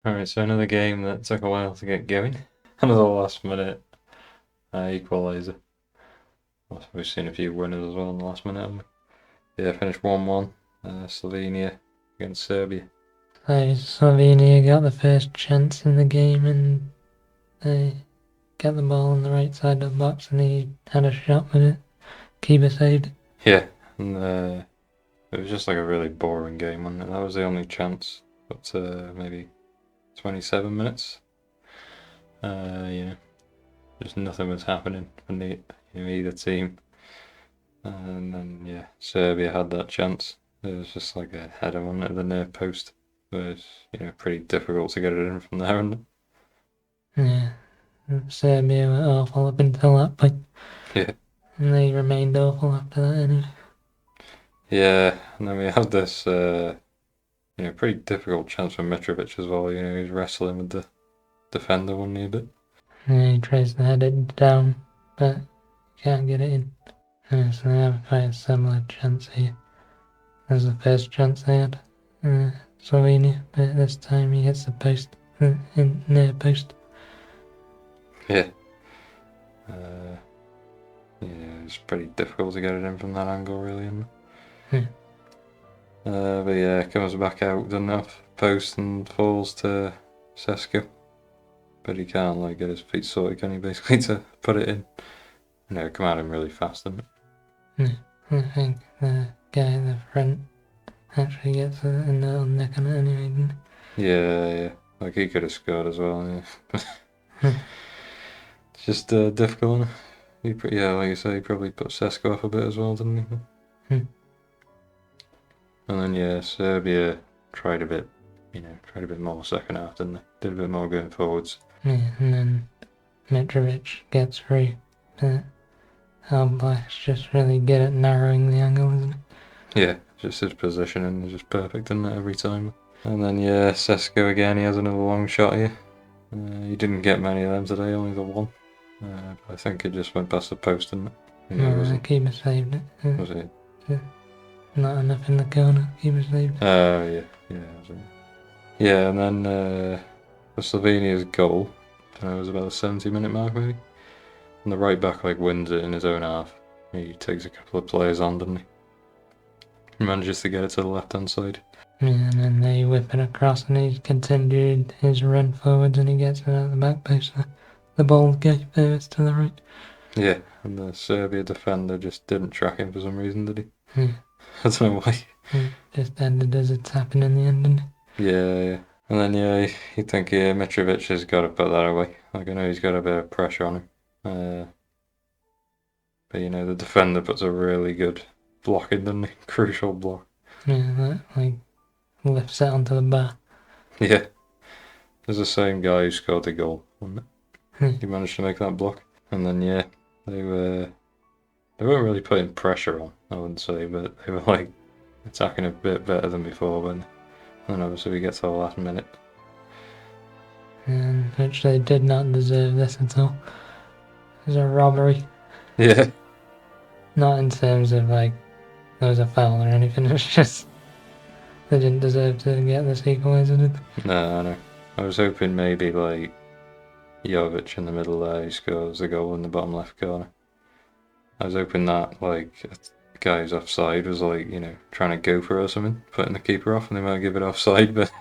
Alright, so another game that took a while to get going. Another last minute equaliser. We've seen a few winners as well in the last minute, haven't we? Yeah, finished 1-1. Slovenia against Serbia. So Slovenia got the first chance in the game and they got the ball on the right side of the box and he had a shot with it. Keeper saved it. Yeah, and it was just like a really boring game, wasn't it? That was the only chance up to maybe 27 minutes. Just nothing was happening from either team. And then, yeah, Serbia had that chance. It was just like a header on at the near post. It was, pretty difficult to get it in from there, wasn't it? Yeah. Serbia were awful up until that point. Yeah. And they remained awful after that anyway. Yeah, and then we had this, pretty difficult chance for Mitrovic as well. He was wrestling with the defender, wasn't he, a bit? Yeah, he tries to head it down, but can't get it in. So they have quite a similar chance here as the first chance they had. Slovenia, but this time he hits the post, in near post. Yeah. It's pretty difficult to get it in from that angle, really, isn't it? But yeah, it comes back out, doesn't it? Post and falls to Sesko. But he can't get his feet sorted, can he, basically, to put it in? It come at him really fast, didn't it? Yeah, I think the guy in the front actually gets a little nick on it anyway, didn't he? Yeah. He could have scored as well, yeah. It's just difficult, isn't it? Like you say, he probably put Sesko off a bit as well, didn't he? And then, yeah, Serbia tried a bit more second half, didn't they? Did a bit more going forwards. Yeah, and then Mitrovic gets through. But All Blacks just really good at narrowing the angle, isn't it? Yeah, just his positioning is just perfect, isn't it, every time? And then, yeah, Sesko again, he has another long shot here. He didn't get many of them today, only the one. But I think it just went past the post, didn't it? The keeper saved it. Was it? Not enough in the corner, keeper saved it. Yeah. Yeah, and then for Slovenia's goal, it was about the 70-minute mark, maybe. And the right back wins it in his own half. He takes a couple of players on, doesn't he? He manages to get it to the left-hand side. Yeah, and then they whip it across and he's continued his run forwards and he gets it at the back post. The ball goes first to the right. Yeah, and the Serbia defender just didn't track him for some reason, did he? Yeah. I don't know why. Just ended as it's happened in the end, didn't it? Yeah. And then, you think Mitrovic has got to put that away. I know he's got a bit of pressure on him. But, the defender puts a really good block in, doesn't he? Crucial block. Yeah, that, lifts it onto the bar. Yeah. There's the same guy who scored the goal, wasn't it? He managed to make that block. And then, yeah, they weren't really putting pressure on, I wouldn't say, but they were, attacking a bit better than before, and then obviously we get to the last minute. And which they did not deserve this at all. It was a robbery. Yeah. Not in terms of, there was a foul or anything, it's just they didn't deserve to get this equaliser, did they? No, I know. I was hoping maybe, Jovic in the middle there, who scores the goal in the bottom left corner. I was hoping that, the guy who's offside was, trying to go for it or something, putting the keeper off, and they might give it offside, but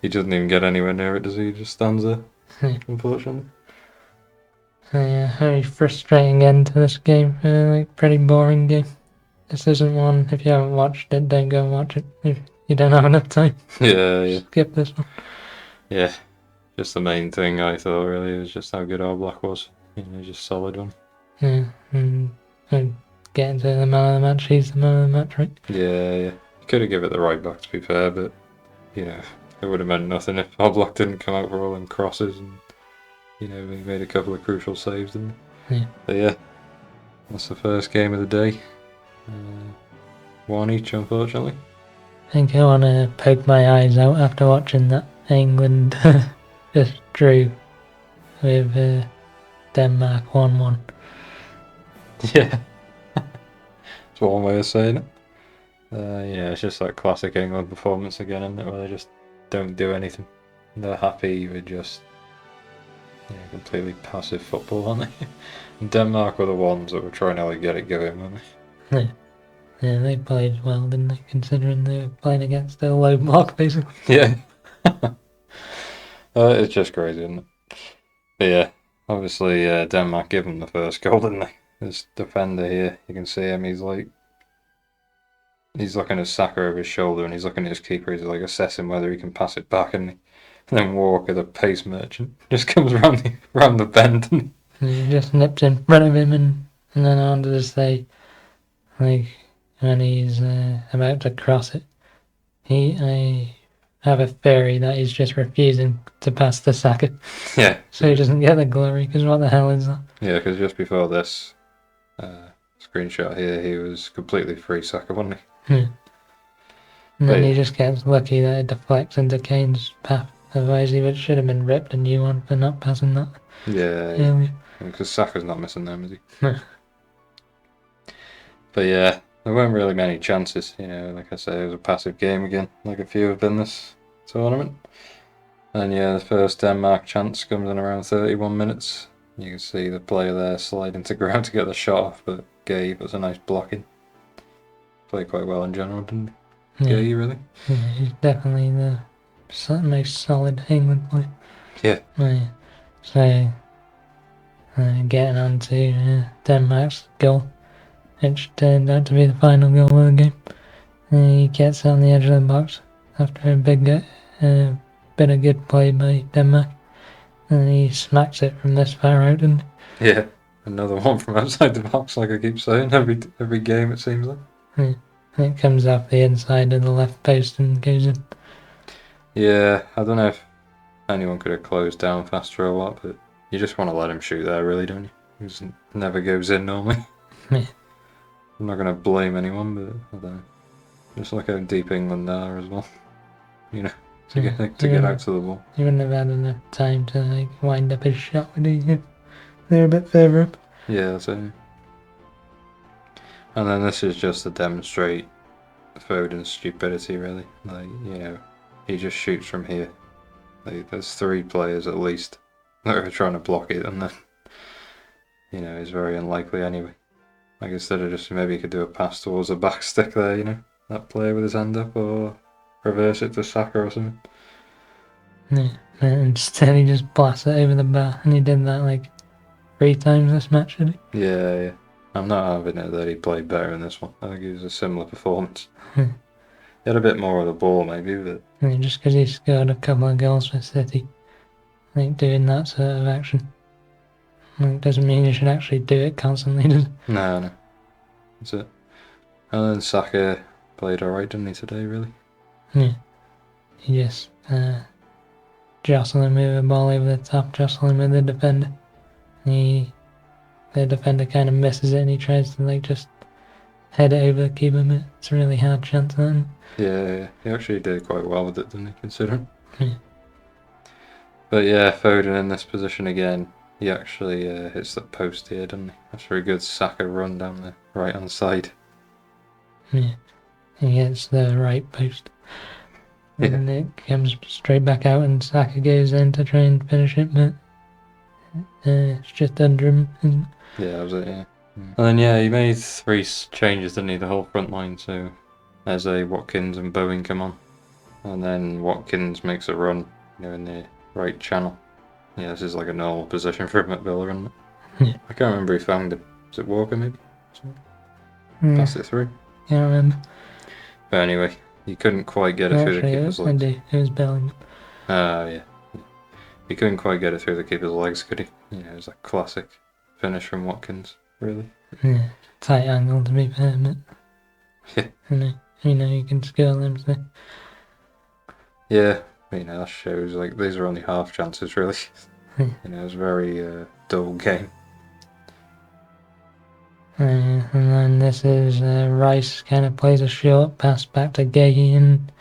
he doesn't even get anywhere near it, does he? He just stands there, unfortunately. So, yeah, very frustrating end to this game. Pretty boring game. This isn't one, if you haven't watched it, don't go and watch it. If you don't have enough time. Yeah. Skip this one. Yeah. Just the main thing I thought really was just how good our Black was. Just solid one. Yeah, and getting to the man of the match, he's the man of the match, right? Yeah. Could have given it the right back, to be fair, but, it would have meant nothing if our Black didn't come out for all them crosses and, he made a couple of crucial saves, didn't he? Yeah. But yeah, that's the first game of the day. One each, unfortunately. I think I want to poke my eyes out after watching that England just drew with Denmark 1-1. Yeah. That's one way of saying it. Yeah, it's just that classic England performance again, isn't it, where they just don't do anything. They're happy with just completely passive football, aren't they? And Denmark were the ones that were trying to get it going, weren't they? Yeah, they played well, didn't they? Considering they were playing against a low block, basically. Yeah. It's just crazy, isn't it? But yeah, obviously Denmark gave him the first goal, didn't they? This defender here, you can see him, he's looking at Saka over his shoulder and he's looking at his keeper, he's assessing whether he can pass it back, and then Walker, the pace merchant, just comes round the bend and he just nips in front of him, and then I wanted to say, when he's about to cross it, I have a theory that he's just refusing to pass to Saka. Yeah. So he doesn't get the glory, because what the hell is that? Yeah, because just before this screenshot here, he was completely free Saka, wasn't he? Yeah. And then he just gets lucky that it deflects into Kane's path. Otherwise, he should have been ripped a new one for not passing that. Yeah. Because Saka's not missing them, is he? No. But yeah, there weren't really many chances. Like I say, it was a passive game again, like a few have been this tournament. And yeah, the first Denmark chance comes in around 31 minutes. You can see the player there slide into ground to get the shot off, but Gabe was a nice blocking. Played quite well in general, didn't he? Yeah. Gabe, really? Yeah, he's definitely the most solid England player. Yeah. So, getting on to Denmark's goal, which turned out to be the final goal of the game. He gets on the edge of the box after a big bit of good play by Denmark, and he smacks it from this far out. And yeah, another one from outside the box, like I keep saying, every game it seems like. Yeah, it comes off the inside of the left post and goes in. Yeah, I don't know if anyone could have closed down faster or what, but you just want to let him shoot there, really, don't you? He just never goes in normally. Yeah. I'm not going to blame anyone, but I don't know. Just look how deep England are as well. To get out to the ball. He wouldn't have had enough time to wind up his shot, would he? They're a bit further up. Yeah, that's it. And then this is just to demonstrate Foden's stupidity, really. He just shoots from here. There's 3 players at least that are trying to block it, and then, it's very unlikely anyway. Instead of just maybe he could do a pass towards the back stick there, that player with his hand up, or reverse it to Saka or something. Yeah, and instead he just blasts it over the bar, and he did that 3 times this match, did he? Yeah. I'm not having it that he played better in this one. I think it was a similar performance. He had a bit more of the ball maybe, but... Yeah, just because he scored a couple of goals for City, doing that sort of action doesn't mean you should actually do it constantly, does it? No. That's it. And then Saka played alright, didn't he, today, really? Yeah. He just jostling with the ball over the top, jostling with the defender. The defender kind of misses it, and he tries to just head it over the keeper, but it's a really hard chance then. Yeah, he actually did quite well with it, didn't he, considering? Yeah. But yeah, Foden in this position again, he actually hits the post here, doesn't he? After a good Saka run down the right hand side. Yeah, he hits the right post. And it comes straight back out, and Saka goes in to try and finish it, but it's just under him. Yeah, that was it, yeah. And then, he made 3 changes, didn't he? The whole front line, so Eze, Watkins and Bowen come on. And then Watkins makes a run, in the right channel. Yeah, this is like a normal position for him at Villa, isn't it? Yeah. I can't remember who found him. Was it Walker, maybe? Passed it through? Can't remember. But anyway, he couldn't quite get it through the keeper's legs. It was Bellingham. Yeah. He couldn't quite get it through the keeper's legs, could he? It was a classic finish from Watkins, really. Yeah, tight angle to be fair, but... Yeah. You can score them, so... Yeah, that shows, these are only half chances, really. It was a very dull game. And then this is Rice kind of plays a short pass back to Gay, and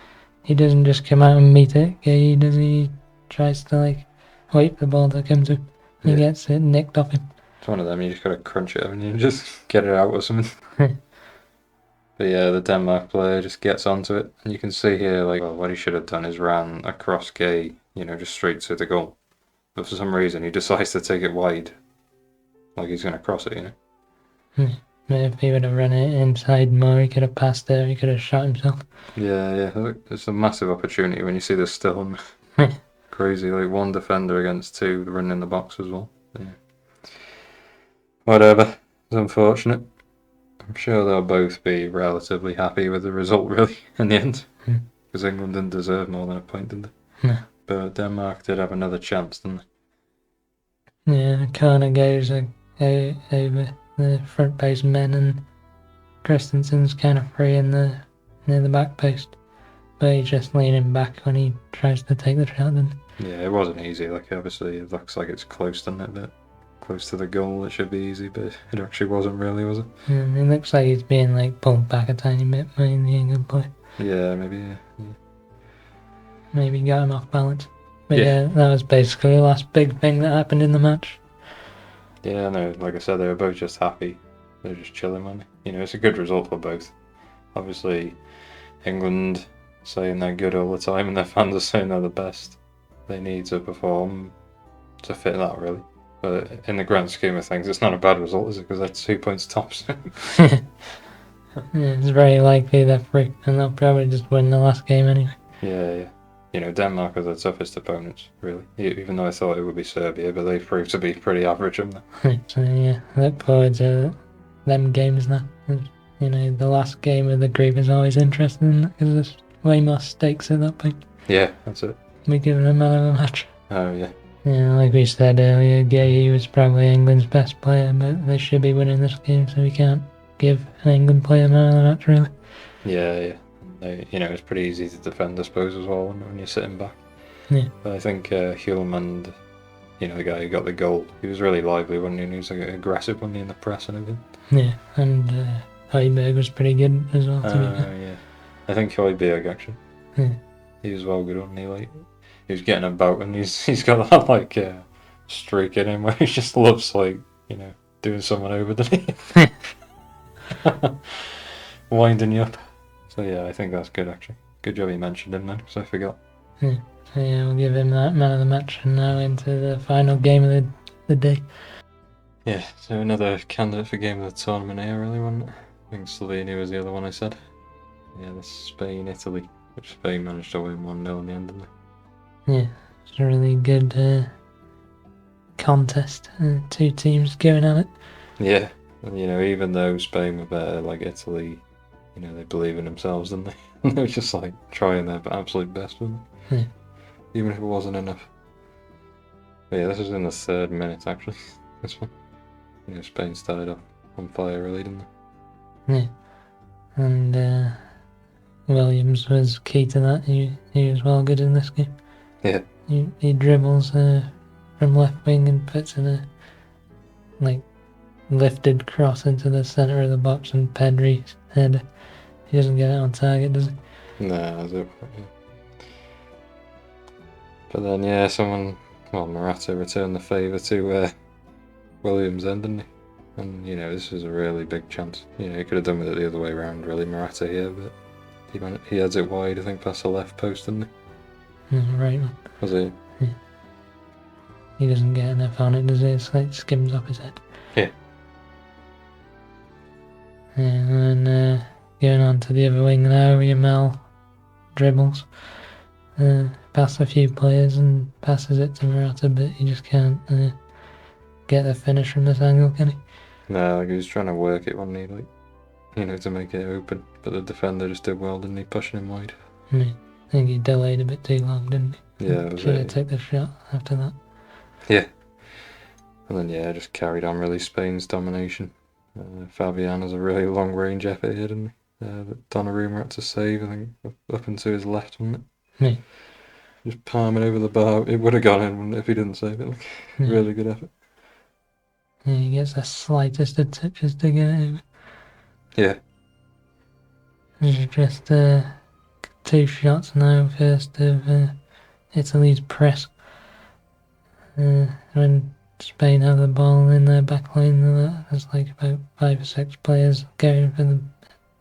he doesn't just come out and meet it. Gay does, he tries to wait for the ball to come to him. He gets it nicked off him. It's one of them, you just gotta crunch it, haven't you? Just get it out or something. But yeah, the Denmark player just gets onto it. And you can see here, what he should have done is ran across Gay just straight to the goal. But for some reason, he decides to take it wide, like he's going to cross it, If he would have run it inside more, he could have passed there, he could have shot himself. Yeah. It's a massive opportunity when you see this still. Crazy, like one defender against two running in the box as well. Yeah. Whatever. It's unfortunate. I'm sure they'll both be relatively happy with the result, really, in the end. Because England didn't deserve more than a point, did they? No. But Denmark did have another chance, didn't Yeah, corner goes over the front post men, and Christensen's kind of free near the back post. But he's just leaning back when he tries to take the shot. Then. Yeah, it wasn't easy. Like, obviously, it looks like it's close, doesn't it? But close to the goal, it should be easy, but it actually wasn't really, was it? And it looks like he's being like pulled back a tiny bit by the England player. Yeah, maybe. Yeah. Maybe got him off balance. But yeah, that was basically the last big thing that happened in the match. Yeah, no, like I said, they were both just happy. They were just chilling, weren't they? It's a good result for both. Obviously, England saying they're good all the time and their fans are saying they're the best. They need to perform to fit that, really. But in the grand scheme of things, it's not a bad result, is it? Because they're 2 points tops. Yeah, it's very likely they're free, and they'll probably just win the last game anyway. Yeah. Denmark are the toughest opponents, really. Even though I thought it would be Serbia, but they proved to be pretty average, haven't they? So yeah, I look forward to them games now. The last game of the group is always interesting because there's way more stakes at that point. Yeah, that's it. We're giving a man of the match. Oh, yeah. Yeah, like we said earlier, Gay was probably England's best player, but they should be winning this game, so we can't give an England player man of the match, really. Yeah. It's pretty easy to defend, I suppose, as well when you're sitting back. Yeah. But I think Hjulmand, the guy who got the goal, he was really lively, wasn't he? And he was aggressive, wasn't he, in the press and everything? Yeah, and Højbjerg was pretty good as well, to be fair. Yeah. I think Højbjerg, actually. Yeah. He was well good, wasn't he? Like, he was getting about, and he's got that, like, streak in him where he just loves, like, doing someone over, doesn't he? Winding you up. So yeah, I think that's good, actually. Good job you mentioned him then, because I forgot. Yeah. So yeah, we'll give him that man of the match, and now into the final game of the day. Yeah, so another candidate for game of the tournament here, really, wasn't it? I think Slovenia was the other one I said. Yeah, the Spain-Italy, which Spain managed to win 1-0 in the end, didn't they? Yeah, it's a really good contest. Two teams going at it. Yeah, and even though Spain were better, like Italy, they believe in themselves, didn't they? They were just like trying their absolute best, weren't they? Yeah. Even if it wasn't enough. But yeah, this was in the 3rd minute, actually. This one. Spain started off on fire, really, didn't they? Yeah. And Williams was key to that. He was well good in this game. Yeah. He dribbles from left wing and puts in a lifted cross into the centre of the box, and Pedri's head. He doesn't get it on target, does he? No, that's it. Yeah. But then, Morata returned the favour to Williams then, didn't he? And, this was a really big chance. He could have done with it the other way around, really, Morata here, but he heads it wide, I think, past the left post, didn't he? Right one. Was he? Yeah. He doesn't get enough on it, does he? It's like skims off his head. Yeah. And then going on to the other wing now, Yamal dribbles, past a few players and passes it to Morata, but he just can't get the finish from this angle, can he? No, he was trying to work it, wasn't he? To make it open, but the defender just did well, didn't he, pushing him wide? Yeah. I think he delayed a bit too long, didn't he? Yeah, should have taken the shot after that. Yeah. And then, just carried on, really, Spain's domination. Fabian has a really long-range effort here, didn't he? That Donnarumma had to save, I think, up into his left, wasn't it? Yeah. Just palming over the bar. It would have gone in, wouldn't it, if he didn't save it? Really good effort. Yeah, he gets the slightest of touches to get it over. Yeah. It's just 2 shots now, first of Italy's press. When Spain have the ball in their back line, there's like about 5 or 6 players going for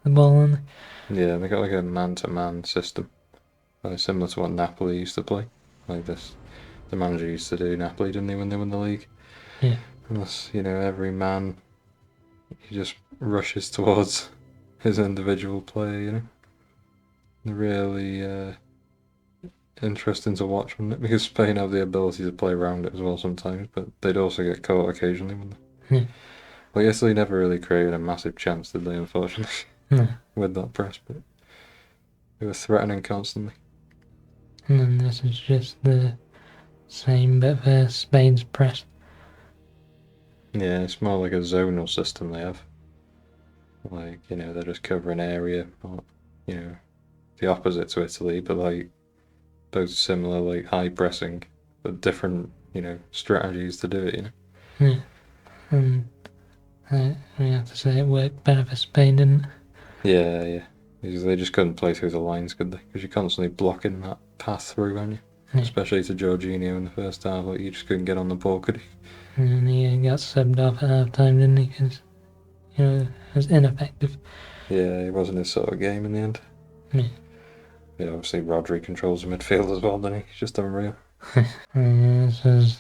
the ball on it. Yeah, they got like a man-to-man system, similar to what Napoli used to play. like this. The manager used to do Napoli, didn't he, when they won the league? Yeah. Unless, every man, he just rushes towards his individual player, Really interesting to watch, wouldn't it? Because Spain have the ability to play around it as well sometimes, but they'd also get caught occasionally, wouldn't they? Yeah. Well, Italy never really created a massive chance, did they, unfortunately, No. with that press, but they were threatening constantly. And then this is just the same but for Spain's press. Yeah, it's more like a zonal system they have. Like, they're just covering area, or, the opposite to Italy, but like both similar, like high pressing, but different, strategies to do it, Yeah. And we have to say it worked better for Spain, didn't it? Yeah, yeah. Because they just couldn't play through the lines, could they? Because you're constantly blocking that path through, aren't you? Yeah. Especially to Jorginho in the first half, like you just couldn't get on the ball, could he? And he got subbed off at half time, didn't he? Because, it was ineffective. Yeah, it wasn't his sort of game in the end. Yeah. Obviously Rodri controls the midfield as well, doesn't he? He's just unreal. This was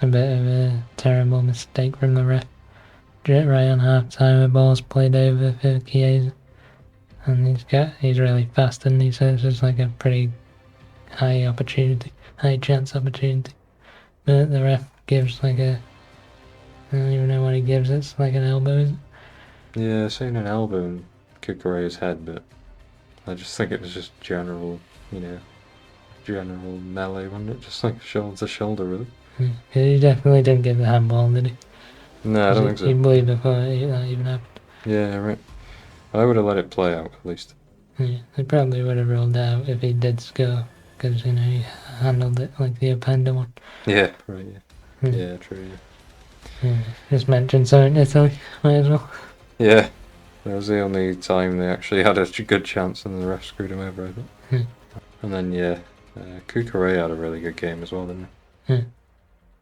a bit of a terrible mistake from the ref. Right on half time, the ball's played over for Chiesa. And he's really fast, and so it's just like a pretty high chance opportunity. But the ref gives like I don't even know what he gives, it's like an elbow, isn't it? Yeah, seeing an elbow in Kukureya's head, but I just think it was just general melee, wasn't it? Just like shoulder to shoulder, really. He definitely didn't give the handball, did he? No, I don't think so. He believed before that even happened. Yeah, right. I would have let it play out, at least. Yeah, they probably would have ruled out if he did score, because, he handled it like the Openda one. Yeah, right, yeah. Yeah, true, yeah. Just mention something Italy, might as well. Yeah, that was the only time they actually had a good chance and the ref screwed him over, I think. And then, Kukureya had a really good game as well, didn't he?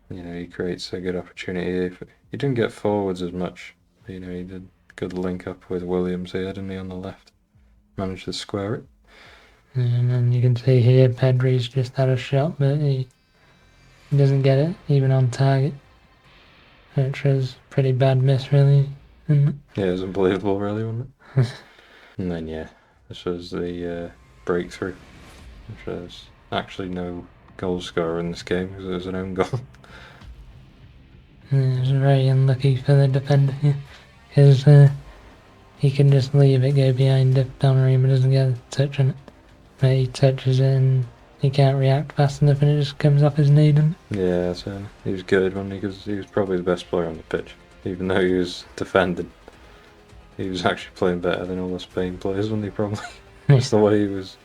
He creates a good opportunity. He didn't get forwards as much. He did good link up with Williams here, didn't he, on the left? Managed to square it. And then you can see here Pedri's just had a shot, but he doesn't get it, even on target. Which was a pretty bad miss, really, isn't it? Yeah, it was unbelievable, really, wasn't it? And then, this was the breakthrough, which was actually no goal scorer in this game because it was an own goal. It was very unlucky for the defender here, because he can just leave it go behind if Donnarumma doesn't get a touch on it. But he touches it and he can't react fast enough and it just comes off his knee, doesn't it? Yeah, so he was good, wasn't he? Because he was probably the best player on the pitch. Even though he was defending, he was actually playing better than all the Spain players, wasn't he, probably? Just the way he was,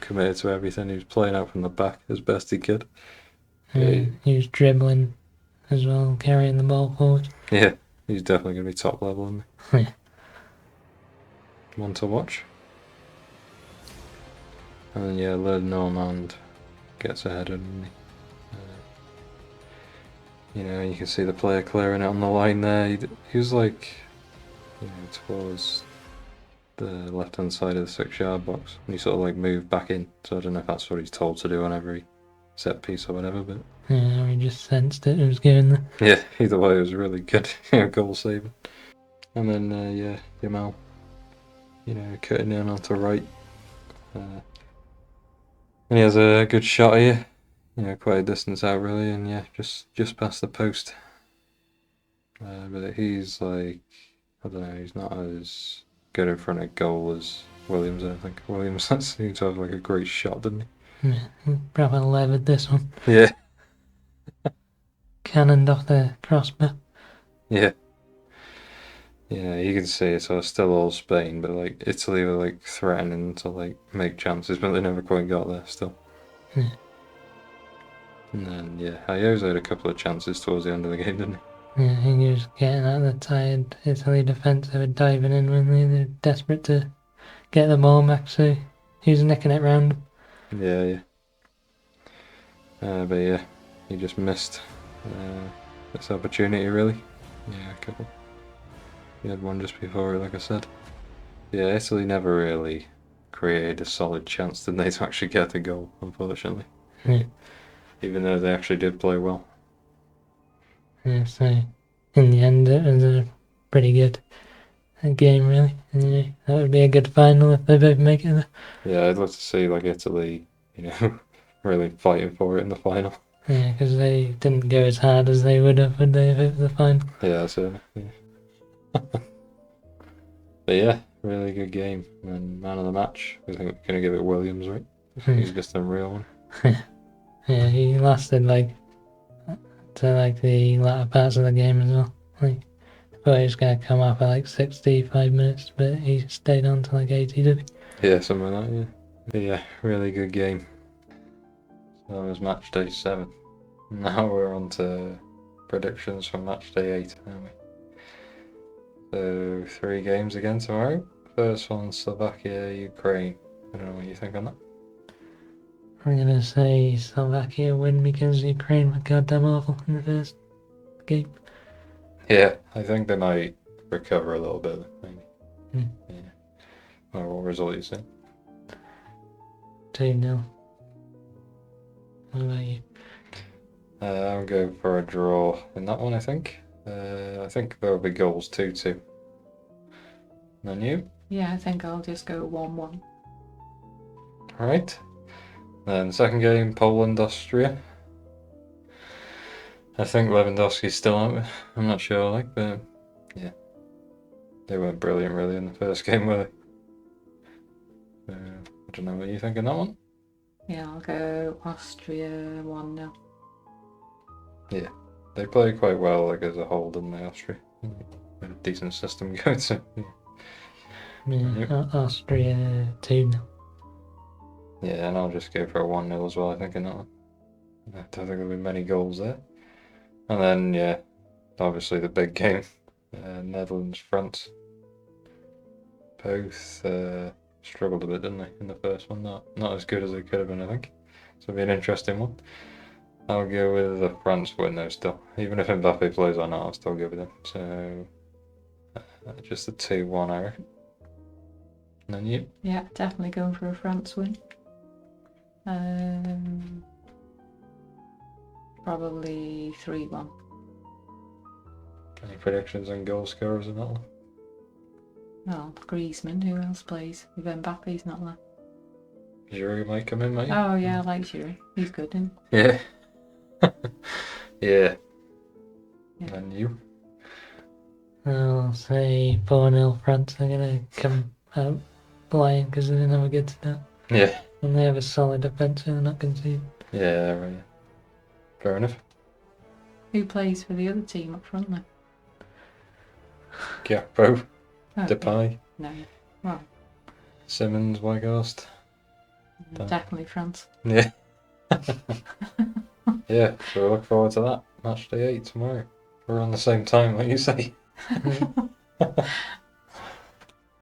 committed to everything. He was playing out from the back as best he could. He was dribbling as well, carrying the ball forward. Yeah, he's definitely going to be top level, isn't he? Yeah. One to watch. And then, Le Normand gets ahead of him. You can see the player clearing it on the line there. He was like, towards the left-hand side of the 6-yard box, and he sort of like moved back in. So I don't know if that's what he's told to do on every set piece or whatever, but yeah, he just sensed it was going there. Yeah, either way, it was really good, goal saving. And then Yamal, cutting in onto right, and he has a good shot here. Quite a distance out really, and just past the post. But he's like, I don't know, he's not as good in front of goal as Williams, I don't think. Williams seemed to have like a great shot, didn't he? Yeah, he probably levered this one. Yeah. Cannoned off the crossbar. Yeah. Yeah, you can see it's still all Spain, but like Italy were like threatening to like make chances, but they never quite got there still. Yeah. And then Ayozo had a couple of chances towards the end of the game, didn't he? Yeah, he was getting at the tired Italy defence. They were diving in when they were desperate to get the ball back, so he was nicking it round him. Yeah. But he just missed this opportunity really. Yeah, a couple. He had one just before it, like I said. Yeah, Italy never really created a solid chance, didn't they, to actually get the goal, unfortunately. Yeah. Even though they actually did play well. Yeah, so in the end, it was a pretty good game, really. And, that would be a good final if they both make it there. Yeah, I'd love to see like Italy, really fighting for it in the final. Yeah, because they didn't go as hard as they would have, would they, if it was the final? Yeah, so yeah. But yeah, really good game. And man of the match, I think we're gonna give it Williams, right? He's just a real one. Yeah, he lasted to the latter parts of the game as well. I thought he was going to come up at 65 minutes, but he stayed on to 80, did he? Yeah, something like that, yeah. But yeah, really good game. So that was match day 7. Now we're on to predictions for match day 8, aren't we? So 3 games again tomorrow. First one, Slovakia, Ukraine. I don't know what you think on that. I'm going to say Slovakia win because Ukraine were goddamn awful in the first game. Yeah, I think they might recover a little bit, maybe. Yeah. Well, what result you see? 2-0. What about you? I'm going for a draw in that one, I think. I think there'll be goals 2-2. And you? Yeah, I think I'll just go 1-1. Alright. Then second game, Poland, Austria. I think Lewandowski's still out. I'm not sure, but yeah. They weren't brilliant really in the first game, were they? I don't know what you think of that one. Yeah, I'll go Austria 1-0. Yeah. They played quite well as a whole, didn't they, Austria? Had a decent system going, so Yeah, Austria 2-0. yeah, and I'll just go for a 1-0 as well, I think, in that one. I don't think there'll be many goals there. And then, yeah, obviously the big game, Netherlands, France. Both struggled a bit, didn't they, in the first one? Not as good as they could have been, I think. So it'll be an interesting one. I'll go with the France win though still. Even if Mbappe plays or not, I'll still go with him. So just a 2-1, I reckon. And then you? Yeah, definitely going for a France win. Probably 3-1. Any predictions on goal scorers in that one? Well, Griezmann, who else plays? If Mbappe's not there. Giroud might come in, might he? Oh yeah, I like Giroud. He's good, isn't Yeah. Yeah. Yeah. And you? I'll say 4-0 France. They're going to come out flying because they didn't have a good start. Yeah. And they have a solid defence, so they're not conceding. Yeah, right. Fair enough. he? Who plays for the other team up front then? Gakpo, Oh, Depay, no. Well, Simmons, Weghorst. definitely France. Yeah. Yeah, so we look forward to that. Match day 8 tomorrow. We're on the same time, like you say.